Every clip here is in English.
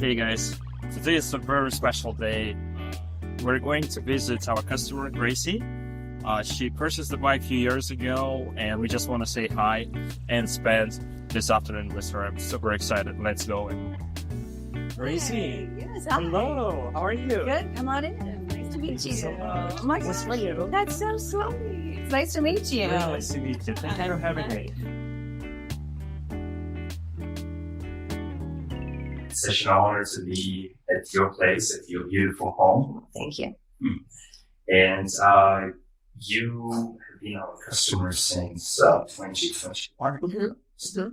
Hey guys, today is a very special day. We're going to visit our customer, Gracie. She purchased the bike a few years ago, and we just want to say hi and spend this afternoon with her. I'm super excited. Let's go. Gracie. Hey, yes, hi. Hello. How are you? Good. Come on in. Nice to meet you. Oh my What's gosh. for you? That's so sweet. It's nice to meet you. Very nice to meet you. Thank you for having me. It's such an honor to be at your place, at your beautiful home. Thank you. And you have been our customer since 2021. Mm-hmm.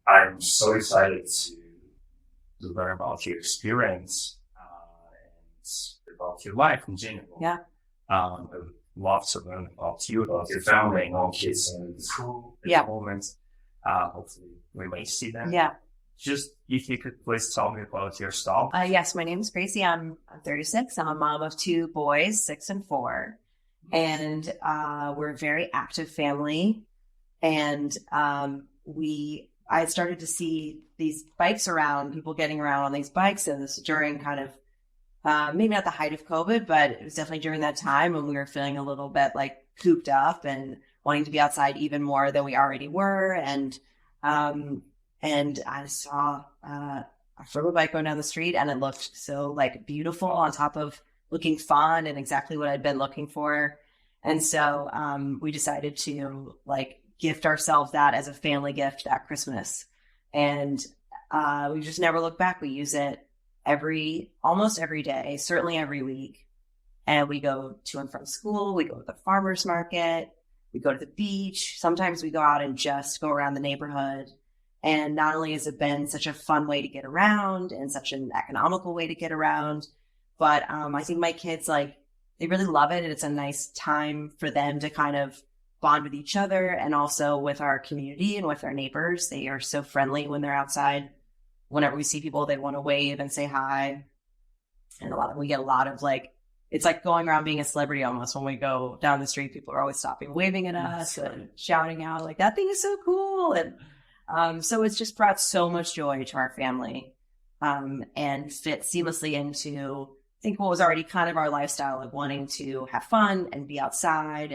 I'm so excited to learn about your experience and about your life in general. Yeah. I would love to learn about you, about your family, all kids in school at the moment. Hopefully we may see them. Yeah. Just if you could please tell me about yourself. Yes, my name is Gracie. I'm 36. I'm a mom of 2 boys, 6 and 4. And we're a very active family. And I had started to see these bikes around, people getting around on these bikes. And this during kind of, maybe not the height of COVID, but it was definitely during that time when we were feeling a little bit like cooped up and wanting to be outside even more than we already were. And I saw a Ferla bike going down the street, and it looked so like beautiful on top of looking fun and exactly what I'd been looking for. And so we decided to like gift ourselves that as a family gift that Christmas. And we just never look back. We use it almost every day, certainly every week. And we go to and from school. We go to the farmer's market. We go to the beach. Sometimes we go out and just go around the neighborhood. And not only has it been such a fun way to get around and such an economical way to get around, but I think my kids, they really love it. And it's a nice time for them to kind of bond with each other and also with our community and with our neighbors. They are so friendly when they're outside. Whenever we see people, they want to wave and say hi. And we get a lot of it's like going around being a celebrity almost. When we go down the street, people are always stopping, waving at us and shouting out like, that thing is so cool. And so it's just brought so much joy to our family and fit seamlessly into, I think, what was already kind of our lifestyle of wanting to have fun and be outside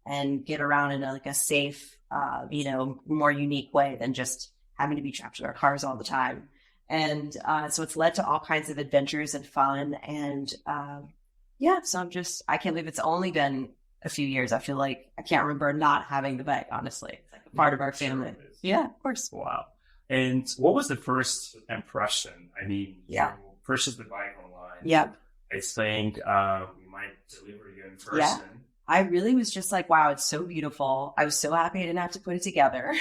and get around in a safe, more unique way than just having to be trapped in our cars all the time. And so it's led to all kinds of adventures and fun. And so I can't believe it's only been a few years. I feel like I can't remember not having the bike, honestly. It's like a part of our family. Yeah, of course. Wow. And what was the first impression? I mean, you purchased the bike online. Yep. I think we might deliver you in person. Yeah. I really was just like, wow, it's so beautiful. I was so happy I didn't have to put it together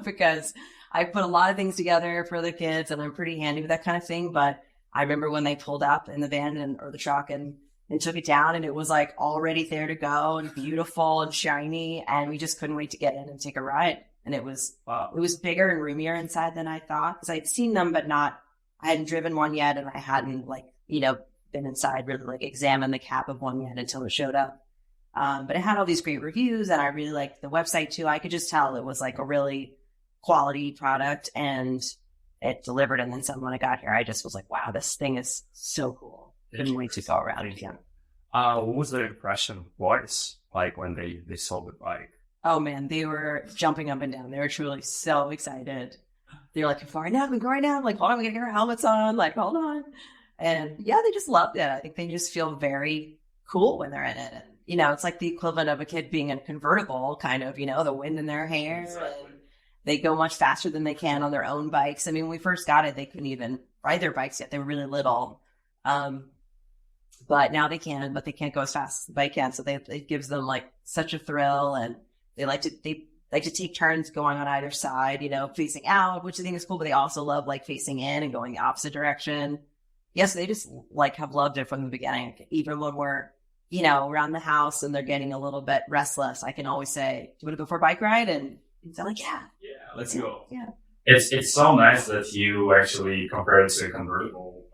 because I put a lot of things together for the kids and I'm pretty handy with that kind of thing. But I remember when they pulled up in the van or the truck and took it down, and it was like already there to go and beautiful and shiny. And we just couldn't wait to get in and take a ride. And it was bigger and roomier inside than I thought, because I'd seen them, but I hadn't driven one yet. And I hadn't been inside, really examined the cab of one yet until it showed up. But it had all these great reviews, and I really liked the website too. I could just tell it was like a really quality product, and it delivered. And then when I got here, I just was like, wow, this thing is so cool. Couldn't wait to go around it again. What was the impression voice like when they sold the bike? Oh man, they were jumping up and down. They were truly so excited. They were like, we're going now. I'm like, hold on, we gotta get our helmets on. Like, hold on. And yeah, they just loved it. I think they just feel very cool when they're in it. And, it's like the equivalent of a kid being in a convertible, kind of, the wind in their hair. Exactly. And they go much faster than they can on their own bikes. I mean, when we first got it, they couldn't even ride their bikes yet. They were really little. But now they can, but they can't go as fast as the bike can. So it gives them such a thrill, and they like to take turns going on either side, facing out, which I think is cool, but they also love facing in and going the opposite direction. Yes, they just have loved it from the beginning. Even when we're, around the house and they're getting a little bit restless, I can always say, do you want to go for a bike ride? And they're like, yeah. Yeah, let's go. Yeah. It's so nice that you actually compare it to a convertible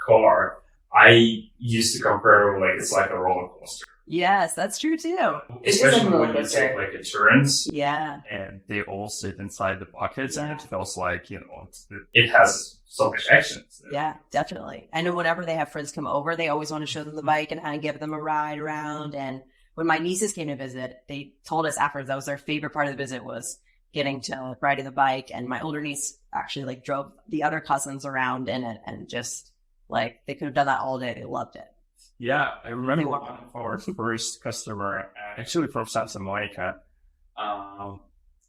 car. I used to compare it's like a roller coaster. Yes, that's true too. Especially when you take insurance. Yeah. And they all sit inside the pockets, and it feels like, it has so much action. Yeah, definitely. I know whenever they have friends come over, they always want to show them the bike and kind of give them a ride around. And when my nieces came to visit, they told us afterwards that was their favorite part of the visit was getting to riding the bike. And my older niece actually like drove the other cousins around in it and just like they could have done that all day. They loved it. Yeah, I remember one of our first customer, actually from Santa Monica.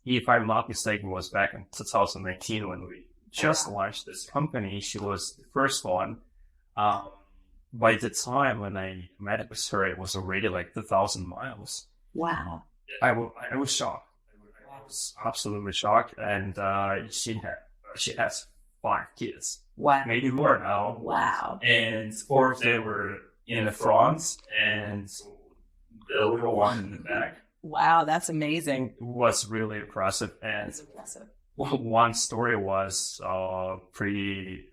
If I'm not mistaken, was back in 2019 when we just launched this company. She was the first one. By the time when I met with her, it was already like 2,000 miles. Wow. I was shocked. I was absolutely shocked. And she has 5 kids. Wow. Maybe more now. Wow. And 4 of them were in the front and the little one in the back. Wow, that's amazing. It was really impressive. And That's impressive. one story was pretty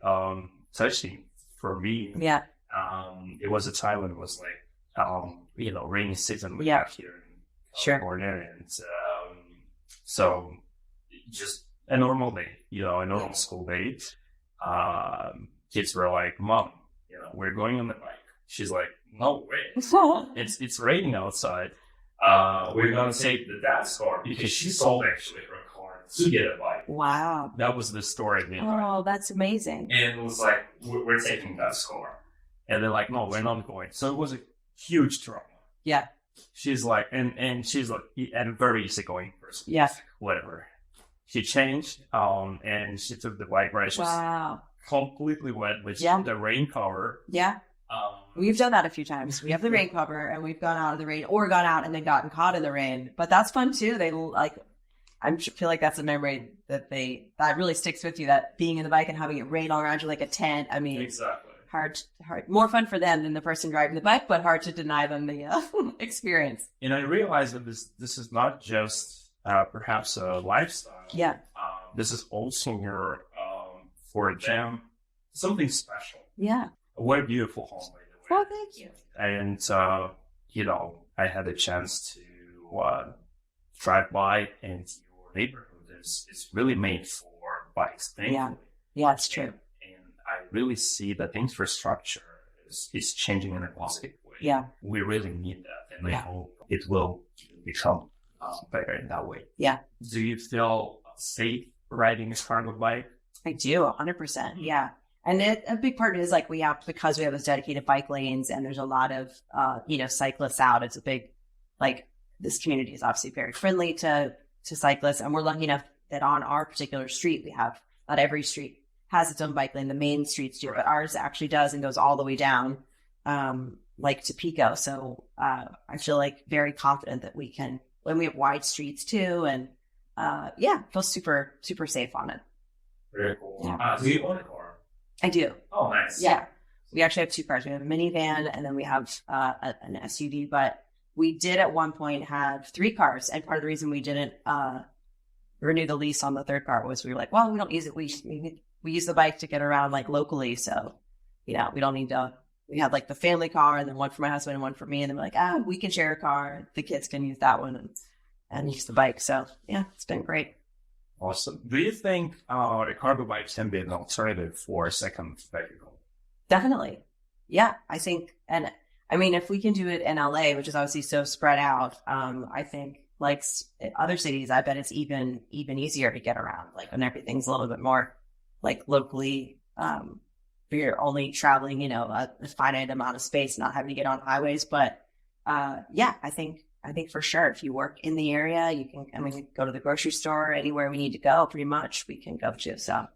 touching for me. Yeah. It was a time when it was like, rainy season we Yeah. have here in Sure. California. And so just a normal day, a normal school day. Kids were like, Mom, we're going on the bike. She's like, no way. It's raining outside. We're going to take the dad's car because she sold actually her car to get a bike. Wow. That was the story. Oh, that's amazing. And it was like, we're taking dad's car. And they're like, no, we're not going. So it was a huge trauma. Yeah. She's like, and she's like, and a very easygoing person. Yeah. Whatever. She changed, and she took the bike ride. She was Wow. completely wet with the rain cover. Yeah. We've done that a few times. We have the rain cover and we've gone out of the rain or gone out and then gotten caught in the rain. But that's fun too. They I feel like that's a memory that really sticks with you, that being in the bike and having it rain all around you like a tent. I mean, Exactly. hard, more fun for them than the person driving the bike, but hard to deny them the experience. And I realized that this is not just perhaps a lifestyle. Yeah. This is also your for a gym, something special. Yeah. What a beautiful home, by the way. Well, thank you. And I had a chance to drive by, and your neighborhood is really made for bikes. Thankfully. Yeah, it's true. And I really see that infrastructure is changing in a positive way. Yeah. We really need that, and I hope it will become better in that way. Yeah. Do you feel safe riding a cargo bike? I do, 100%. Yeah. And a big part is like because we have those dedicated bike lanes and there's a lot of, cyclists out. It's a big, this community is obviously very friendly to cyclists. And we're lucky enough that on our particular street, we have, not every street has its own bike lane. The main streets do, but ours actually does and goes all the way down, to Pico. So, I feel like very confident that we can, when we have wide streets too. And, feel super, super safe on it. Very cool. Yeah. Do you own a car? I do. Oh, nice. Yeah. We actually have 2 cars. We have a minivan and then we have an SUV, but we did at one point have 3 cars. And part of the reason we didn't renew the lease on the 3rd car was we were like, well, we don't use it. We use the bike to get around locally. So, we don't need to, we had the family car and then one for my husband and one for me. And then we're like, we can share a car. The kids can use that one and use the bike. So yeah, it's been great. Awesome. Do you think a cargo bike can be an alternative for a second vehicle? Definitely. Yeah, I think, and I mean, if we can do it in LA, which is obviously so spread out, I think other cities, I bet it's even easier to get around, when everything's a little bit more locally, you're only traveling, a finite amount of space, not having to get on highways. But I think for sure, if you work in the area, you can, go to the grocery store, anywhere we need to go, pretty much we can go to. So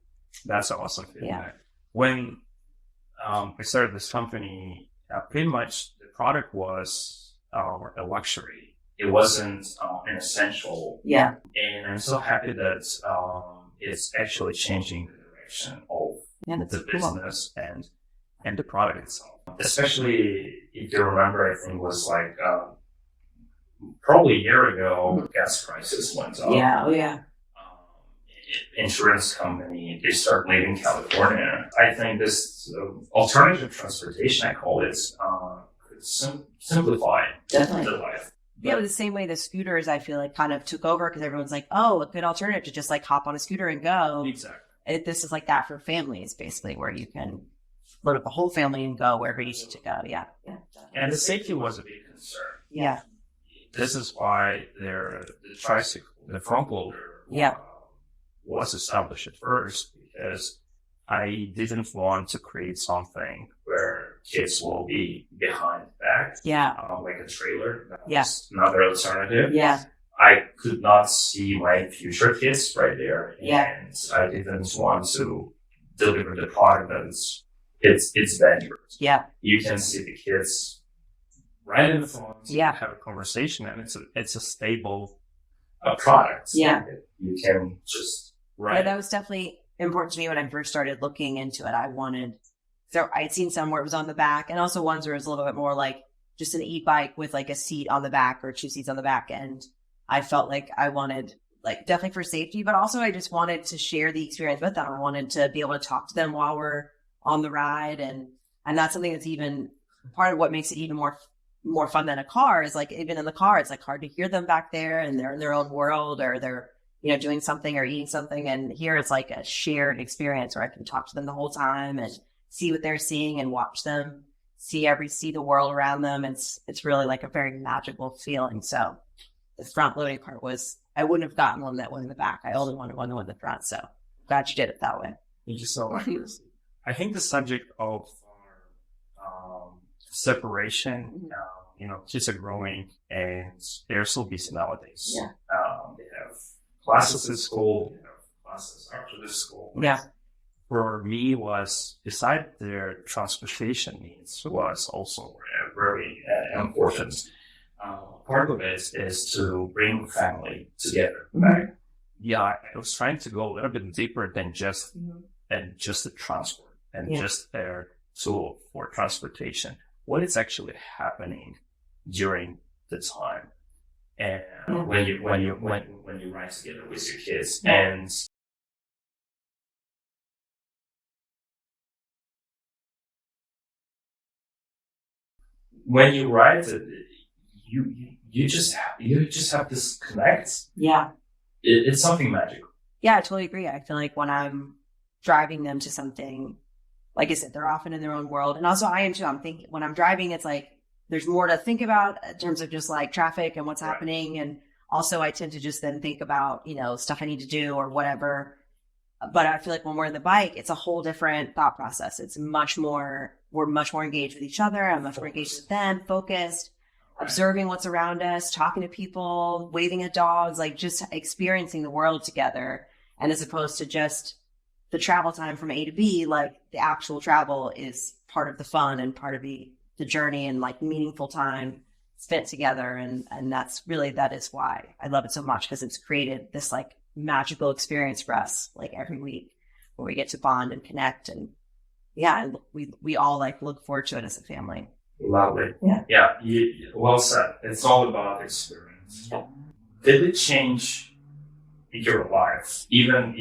that's awesome. Yeah. When I started this company, pretty much the product was a luxury. It wasn't an essential. Yeah. And I'm so happy that it's actually changing the direction of the business and the product itself. Especially if you remember, I think it was probably a year ago, gas prices went up. Yeah, oh yeah. Insurance company, they start leaving California. I think this alternative transportation, I call it, could simplify Definitely. the life. Yeah, but the same way the scooters, I feel kind of took over because everyone's like, oh, a good alternative to just hop on a scooter and go. Exactly. this is like that for families, basically, where you can load up the whole family and go wherever you need to go. Yeah. And the safety was a big concern. Yeah. This is why the tricycle, the front loader, Yeah. was established at first, because I didn't want to create something where kids will be behind the back, Yeah. like a trailer. That Yeah. was another alternative. Yeah. I could not see my future kids right there, Yeah. and I didn't want to deliver the product that's it's dangerous. Yeah. You can see the kids right in the front, Yeah. have a conversation, and it's a stable product. Yeah. You can just But that was definitely important to me when I first started looking into it. I'd seen some where it was on the back, and also ones where it was a little bit more like just an e-bike with like a seat on the back or 2 seats on the back. And I felt like I wanted, like, definitely for safety, but also I just wanted to share the experience with them. I wanted to be able to talk to them while we're on the ride. And that's something that's even part of what makes it even more fun than a car is, like, even in the car, it's like hard to hear them back there and they're in their own world, or they're, doing something or eating something. And here it's like a shared experience where I can talk to them the whole time and see what they're seeing and watch them see the world around them. It's really like a very magical feeling. So the front loading part was, I wouldn't have gotten one that went in the back. I only wanted one that went in the front. So glad you did it that way. Thank you so much. I think the subject of separation, kids are growing and they're so busy nowadays. Yeah. They have classes at school, they have classes after the school. Yeah. For me, was beside their transportation needs was also very important. Part of it is to bring family together. Mm-hmm. Right? Yeah, I was trying to go a little bit deeper than just the transport and just their tool for transportation. What is actually happening during the time, and when you ride together with your kids, and when you ride, you just have this connect. Yeah. It's something magical. Yeah, I totally agree. I feel like when I'm driving them to something, like I said, they're often in their own world. And also I am too. I'm thinking when I'm driving, it's like there's more to think about in terms of just like traffic and what's happening. And also I tend to just then think about, stuff I need to do or whatever. But I feel like when we're in the bike, it's a whole different thought process. We're much more engaged with each other. I'm much more engaged with them, focused, observing what's around us, talking to people, waving at dogs, like just experiencing the world together. And as opposed to just the travel time from A to B, like the actual travel is part of the fun and part of the journey and like meaningful time spent together. And that is why I love it so much, because it's created this like magical experience for us, like every week where we get to bond and connect. And we all like look forward to it as a family. Lovely. Yeah. Well said. It's all about experience. Yeah. Did it change your life, even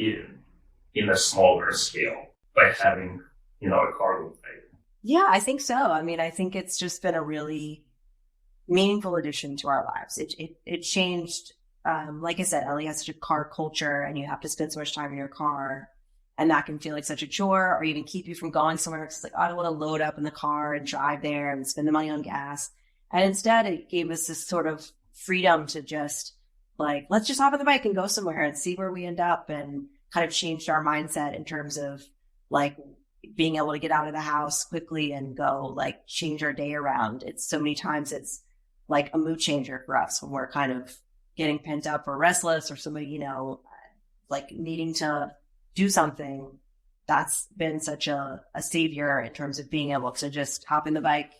in a smaller scale, by having, a cargo bike? Yeah, I think so. I mean, I think it's just been a really meaningful addition to our lives. It changed. Like I said, Ellie has such a car culture, and you have to spend so much time in your car, and that can feel like such a chore, or even keep you from going somewhere. It's like, I don't want to load up in the car and drive there and spend the money on gas. And instead, it gave us this sort of freedom to just like, let's just hop on the bike and go somewhere and see where we end up, and kind of changed our mindset in terms of like being able to get out of the house quickly and go like change our day around. It's so many times it's like a mood changer for us when we're kind of getting pent up or restless, or somebody, like needing to do something. That's been such a savior in terms of being able to just hop in the bike,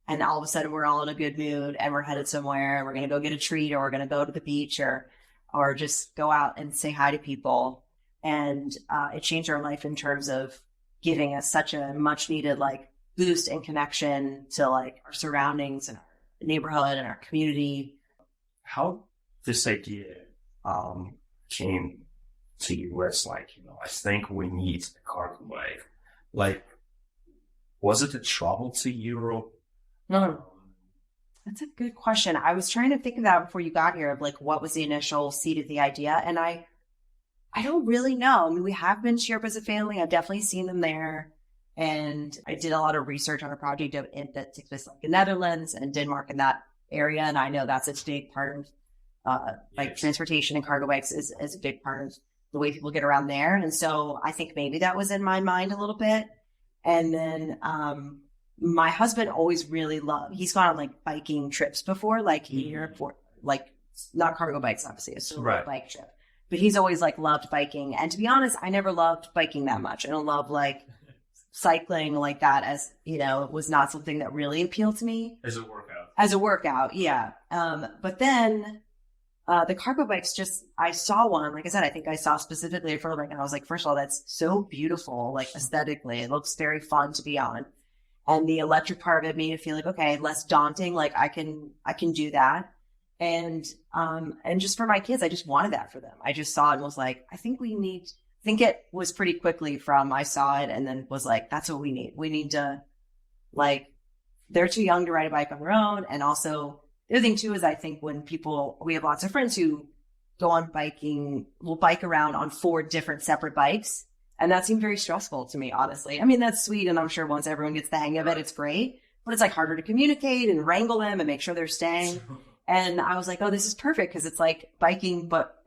and all of a sudden we're all in a good mood and we're headed somewhere, and we're going to go get a treat, or we're going to go to the beach, or just go out and say hi to people. And it changed our life in terms of giving us such a much needed like boost and connection to like our surroundings and our neighborhood and our community. How this idea came to you as like, I think we need a cargo bike. Like, was it a trouble to you? No. That's a good question. I was trying to think of that before you got here, of like what was the initial seed of the idea. And I I don't really know. I mean, we have been to Europe as a family. I've definitely seen them there. And I did a lot of research on a project that took place like the Netherlands and Denmark in that area. And I know that's a big part of like transportation and cargo bikes is a big part of the way people get around there. And so I think maybe that was in my mind a little bit. And then my husband always really loved, he's gone on like biking trips before, like here for like not cargo bikes, obviously, a solo bike trip. But he's always like loved biking. And to be honest, I never loved biking that much. I don't love like cycling like that, as you know, it was not something that really appealed to me. As a workout, yeah. But then the cargo bikes, just, I saw one, like I said, I think I saw specifically a Ferla bike, and I was like, first of all, that's so beautiful, like aesthetically, it looks very fun to be on. And the electric part of it made me feel like, okay, less daunting, like I can do that. And just for my kids, I just wanted that for them. I just saw it and was like, I think it was pretty quickly from, I saw it and then was like, that's what we need. We need to, like, they're too young to ride a bike on their own. And also the other thing too, is I think when we have lots of friends who go on biking, will bike around on 4 different separate bikes. And that seemed very stressful to me, honestly. I mean, that's sweet. And I'm sure once everyone gets the hang of it, it's great, but it's like harder to communicate and wrangle them and make sure they're staying. And I was like, oh, this is perfect. Cause it's like biking, but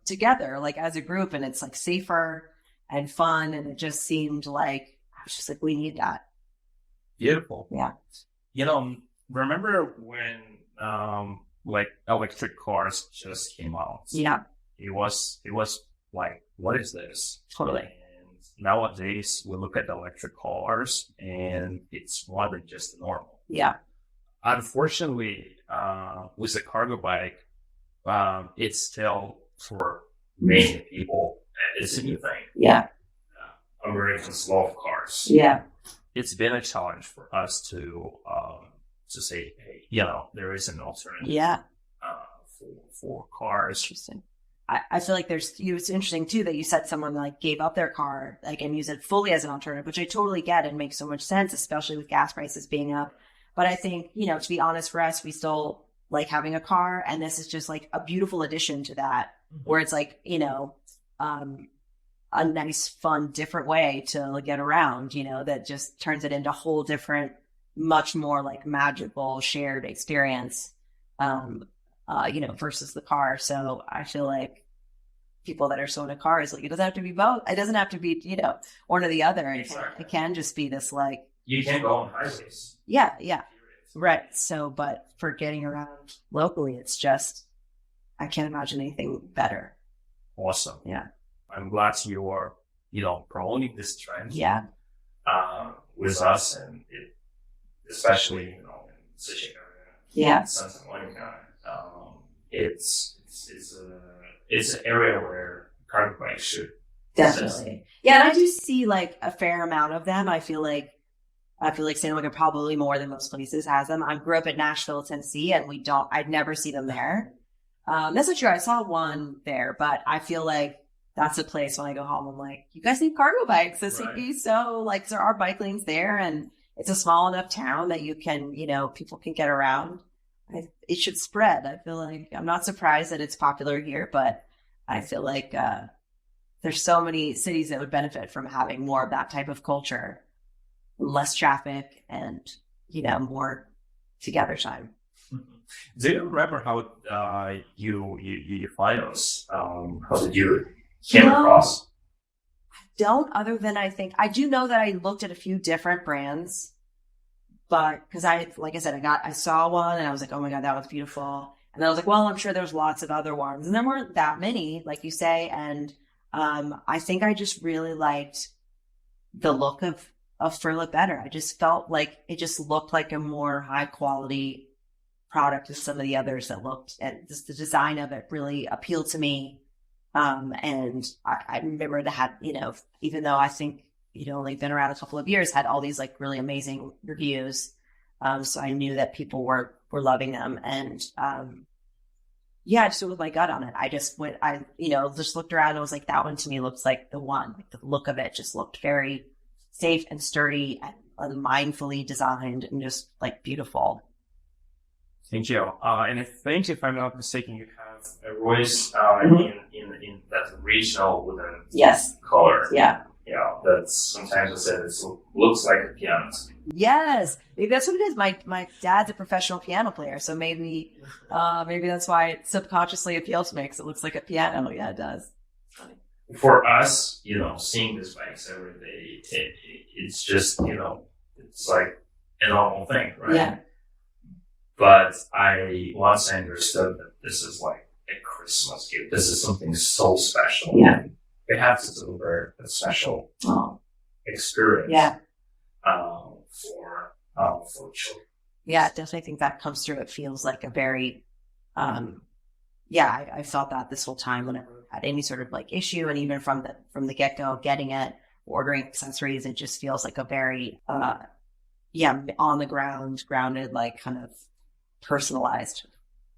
together, like as a group, and it's like safer and fun. And it just seemed like, I was just like, we need that. Beautiful. Yeah. You know, remember when, like electric cars just came out? Yeah. It was like, what is this? Totally. And nowadays we look at electric cars and it's more than just normal. Yeah. Unfortunately, with the cargo bike, it's still for many people, it's a new thing. Yeah. Americans love cars. Yeah. It's been a challenge for us to say, hey, you know, there is an alternative. Yeah. For cars. Interesting. I feel like it's interesting too that you said someone like gave up their car, like, and use it fully as an alternative, which I totally get and makes so much sense, especially with gas prices being up. But I think, you know, to be honest, for us, we still like having a car, and this is just like a beautiful addition to that, where it's like, you know, a nice, fun, different way to get around, you know, that just turns it into a whole different, much more like magical shared experience, you know, versus the car. So I feel like people that are so into cars, like, it doesn't have to be both. It doesn't have to be, you know, one or the other. It can just be this like, you can go on highways. Yeah. Yeah. Right. So, but for getting around locally, it's just, I can't imagine anything better. Awesome. Yeah. I'm glad you are, you know, promoting this trend. Yeah. With us, and especially, you know, in such an area. Yeah. Santa Monica. It's an area where cargo bikes should. Definitely. Yeah. And I do see like a fair amount of them. I feel like Santa Monica probably more than most places has them. I grew up in Nashville, Tennessee, and I'd never see them there. That's not true. I saw one there, but I feel like that's a place when I go home, I'm like, you guys need cargo bikes. This would be so, like, there are bike lanes there, and it's a small enough town that you can, you know, people can get around. It should spread. I feel like I'm not surprised that it's popular here, but I feel like there's so many cities that would benefit from having more of that type of culture, less traffic, and, you know, more together time. Do you remember how you find us? How did you came across? Don't, other than I do know that I looked at a few different brands, but because like I said, I saw one and I was like, oh my God, that was beautiful. And then I was like, well, I'm sure there's lots of other ones, and there weren't that many, like you say. And I think I just really liked the look of Ferla better. I just felt like it just looked like a more high quality product than some of the others that looked, and just the design of it really appealed to me. And I remember it had, you know, even though I think, you know, only been around a couple of years, had all these like really amazing reviews. So I knew that people were loving them. And, yeah, I just went with my gut on it. I just looked around and was like, that one to me looks like the one. Like, the look of it just looked very safe and sturdy and mindfully designed and just like beautiful. Thank you. And I think, if I'm not mistaken, you have a Royce in that that original wooden Yes. color. Yeah. Yeah, that's sometimes I said it looks like a piano. Yes. Maybe that's what it is. My dad's a professional piano player, so maybe that's why it subconsciously appeals to me, because it looks like a piano. Yeah, it does. For us, seeing these bikes every day, it's just, it's like a normal thing, right? Yeah. But once I understood that this is like a Christmas gift, this is something so special. Yeah. We have to deliver a special experience. Yeah. For children. Yeah, I definitely think that comes through. It feels like a very, I felt that this whole time whenever we had any sort of like issue, and even from the get go, getting it, ordering accessories, it just feels like a very, on the ground, grounded, like kind of personalized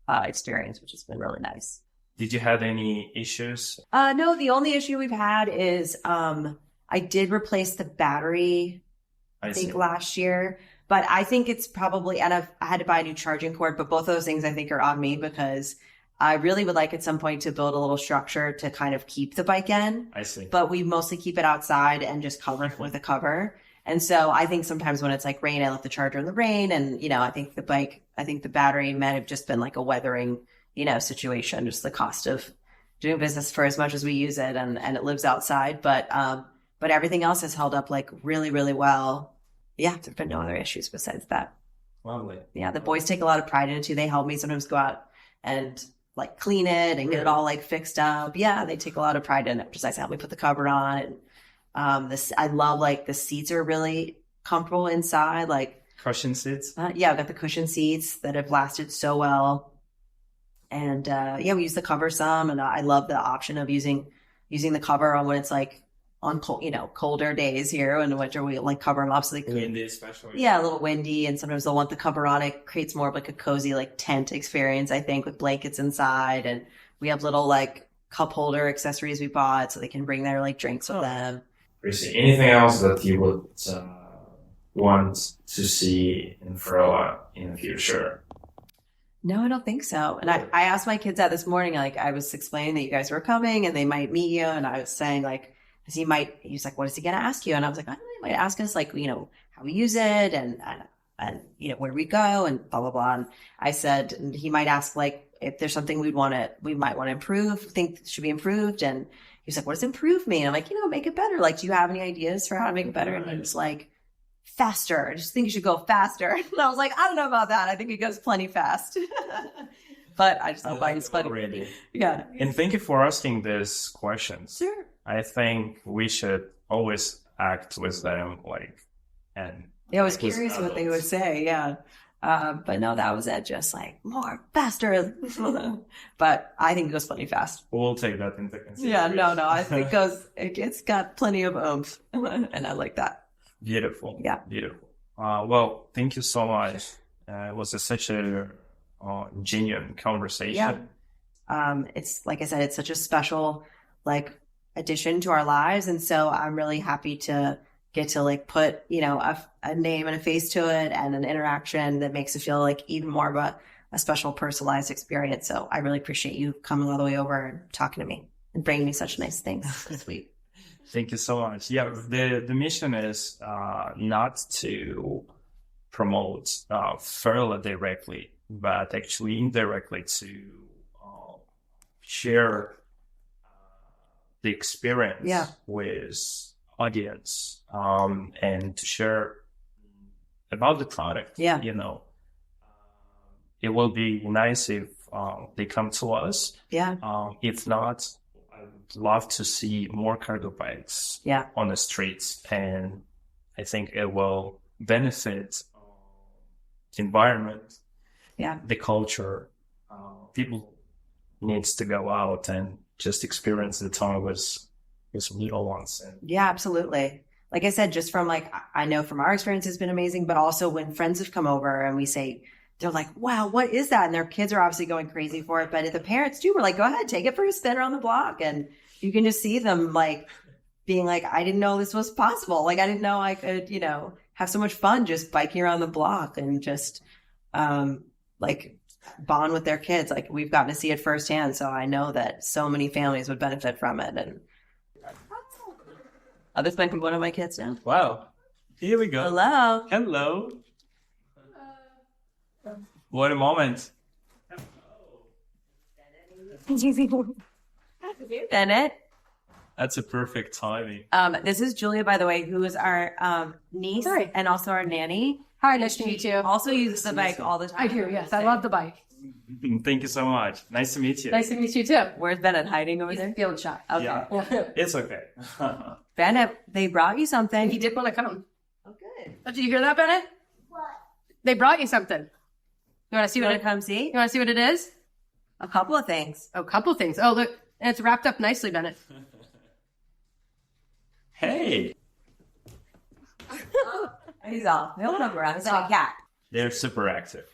experience, which has been really nice. Did you have any issues? No, the only issue we've had is I did replace the battery, I think last year, but I think it's probably, and I had to buy a new charging cord, but both of those things I think are on me, because I really would like at some point to build a little structure to kind of keep the bike in. I see. But we mostly keep it outside and just cover it with a cover. And so I think sometimes when it's like rain, I left the charger in the rain, and, I think the battery might have just been like a weathering, situation, just the cost of doing business for as much as we use it, and it lives outside. But everything else has held up like really, really well. Yeah, there've been no other issues besides that. Lovely. Yeah, the boys take a lot of pride in it too. They help me sometimes go out and like clean it and get it all like fixed up. Yeah, they take a lot of pride in it. Besides, help me put the cover on it. I love like the seats are really comfortable inside, like cushion seats. I've got the cushion seats that have lasted so well. And we use the cover some, and I love the option of using the cover on when it's like on colder days here in the winter. We like cover them up so they can windy, especially. Yeah, a little windy, and sometimes they'll want the cover on. It creates more of like a cozy like tent experience, I think, with blankets inside. And we have little like cup holder accessories we bought so they can bring their like drinks with them. Gracie, anything else that you would want to see in Ferla in the future? No, I don't think so. And I asked my kids that this morning. Like, I was explaining that you guys were coming and they might meet you, and I was saying like, he was like, what is he going to ask you? And I was like, I don't know, he might ask us like, how we use it and where we go and blah, blah, blah. And I said, and he might ask like, if there's something we might want to improve, think should be improved. And he was like, what does improve mean? I'm like, make it better. Like, do you have any ideas for how to make it better? And he was like, faster. I just think you should go faster. And I was like, I don't know about that. I think it goes plenty fast. But I just don't buy his funny. Already. Yeah. And thank you for asking these questions. Sure. I think we should always act with them and I was curious what they would say. Yeah. But no, that was it. Just like more, faster. But I think it goes plenty fast. We'll take that into consideration. Yeah, no. I think it's got plenty of oomph. And I like that. Beautiful. Yeah. Beautiful. Well, thank you so much. It was such a genuine conversation. Yeah. It's like I said, it's such a special addition to our lives. And so I'm really happy to get to put, a name and a face to it and an interaction that makes it feel even more of a special personalized experience. So I really appreciate you coming all the way over and talking to me and bringing me such nice things this week. Thank you so much. Yeah, the mission is not to promote Ferla directly, but actually indirectly to share the experience with audience and to share about the product. Yeah. It will be nice if they come to us. Yeah. If not, love to see more cargo bikes on the streets, and I think it will benefit the environment, the culture. People needs to go out and just experience the time with little ones. Yeah, absolutely. Like I said, just from I know from our experience it's been amazing, but also when friends have come over and we say, they're like, wow, what is that? And their kids are obviously going crazy for it. But the parents too were like, go ahead, take it for a spin around the block. And you can just see them being like, I didn't know this was possible. I didn't know I could, have so much fun just biking around the block and just bond with their kids. Like we've gotten to see it firsthand. So I know that so many families would benefit from it. And this might be one of my kids now. Wow. Here we go. Hello. Hello. What a moment. Bennett. That's a perfect timing. This is Julia, by the way, who is our niece and also our nanny. Hi, nice to meet you. Also uses the bike all the time. I do, yes. I love the bike. Thank you so much. Nice to meet you. Nice to meet you too. Where's Bennett hiding over He's there? feeling shy. Okay. Yeah, it's okay. Bennett, they brought you something. He did want to come. Oh, good. Oh, did you hear that, Bennett? What? They brought you something. You want to see You what want to come see? You want to see what it is? A couple of things. Oh, a couple of things. Oh, look. And it's wrapped up nicely, Bennett. Hey. He's all. They'll come around. He's like a cat. They're super active.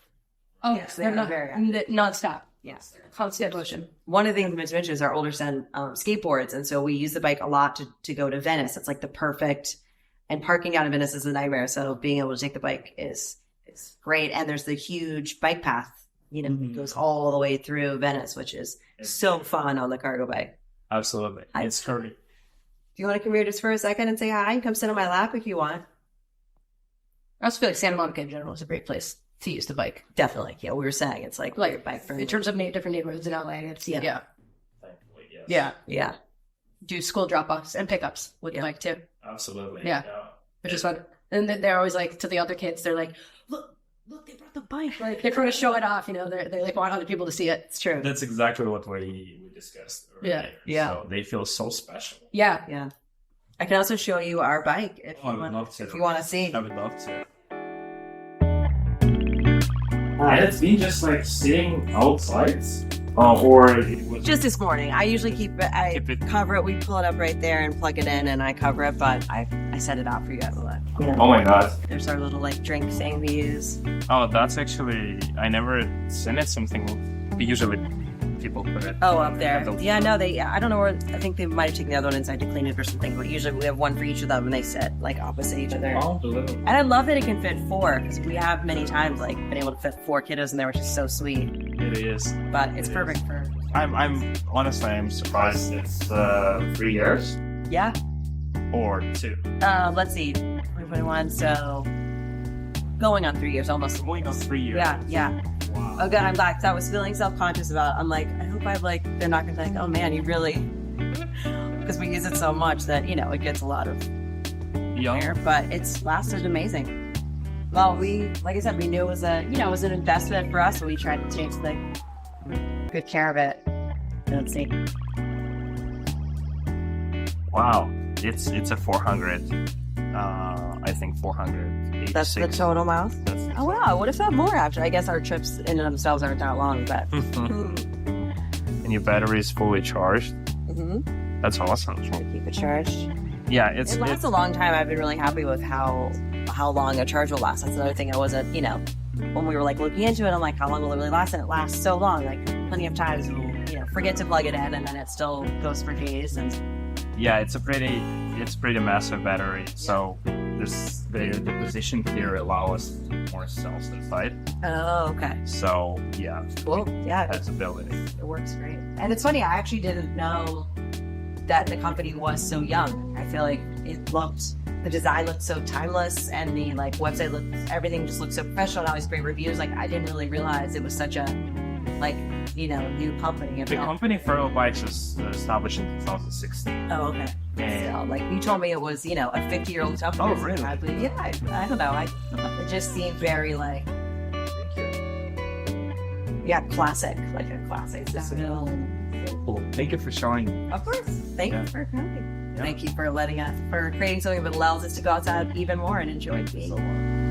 Oh, Yes, they're they not are very non-stop. Yes. Constant motion. One of the things I meant to mention is our older son skateboards. And so we use the bike a lot to go to Venice. It's like the perfect, and parking out in Venice is a nightmare. So being able to take the bike is great. And there's the huge bike path, it goes all the way through Venice, which is so fun on the cargo bike. Absolutely. Hi. It's curvy. Do you want to come here just for a second and say hi and come sit on my lap if you want? I also feel like Santa Monica in general is a great place to use the bike. Definitely. Yeah, we were saying it's like your bike friendly. In terms of different neighborhoods in LA, it's yeah. Thankfully, yes. Yeah. Yeah. Do school drop-offs and pickups with the bike too, Absolutely. Yeah. which is fun. And then they're always like, to the other kids, they're like, look, they brought the bike. Like they're trying to show it off, they like want other people to see it. It's true. That's exactly what we discussed earlier. Yeah. So they feel so special. Yeah. Yeah. I can also show you our bike if I would love to. if you want to see. I would love to. And it's been just like sitting outside, or it was Just this morning. I usually keep it, cover it. We pull it up right there and plug it in, and I cover it. But I set it out for you guys to look. Oh my god! There's our little like drink thing we use. Oh, that's actually I never seen it. Something usually people put it. Oh, up there. Yeah, no, I don't know where. I think they might have taken the other one inside to clean it or something. But usually we have one for each of them, and they sit like opposite each other. Oh, the little. And I love that it can fit 4 because we have many times like been able to fit 4 kiddos in there, which is so sweet. It is. But it's perfect for. I'm honestly I'm surprised it's 3 years Yeah. or 2. Let's see, 2021. So going on 3 years almost. Going on 3 years. Yeah. Wow. Oh, good. I'm glad 'cause I was feeling self-conscious about it. I'm like, I hope they're not going to think, oh man, you really, because we use it so much that, it gets a lot of air, but it's lasted amazing. Well, like I said, we knew it was it was an investment for us, so we tried to take good care of it. Let's see. Wow. It's a 400. I think 486. That's the total miles? That's Oh wow, what if that more after? I guess our trips in and of themselves aren't that long, but. And your battery is fully charged. Mm-hmm. That's awesome. Try to keep it charged. Yeah, It lasts a long time. I've been really happy with how long a charge will last. That's another thing I wasn't, when we were like looking into it, I'm like, how long will it really last? And it lasts so long. Like plenty of times we'll, forget to plug it in and then it still goes for days. And yeah, it's pretty massive battery. So the position here allows us more cells inside. oh, okay. So yeah, Cool. Yeah, that's ability. it works great. And it's funny, I actually didn't know that the company was so young. I feel like the design looked so timeless and the website everything just looked so professional and all these great reviews. Like I didn't really realize it was such a new company. The company Ferla Bikes was established in 2016. Oh, okay. And So, you told me it was, a 50-year-old company. Oh, really? I don't know. It just seemed very classic, like a classic style. cool. Thank you for showing. Of course. Thank Yeah. you for coming. Yeah. Thank you for creating something that allows us to go outside even more and enjoy being.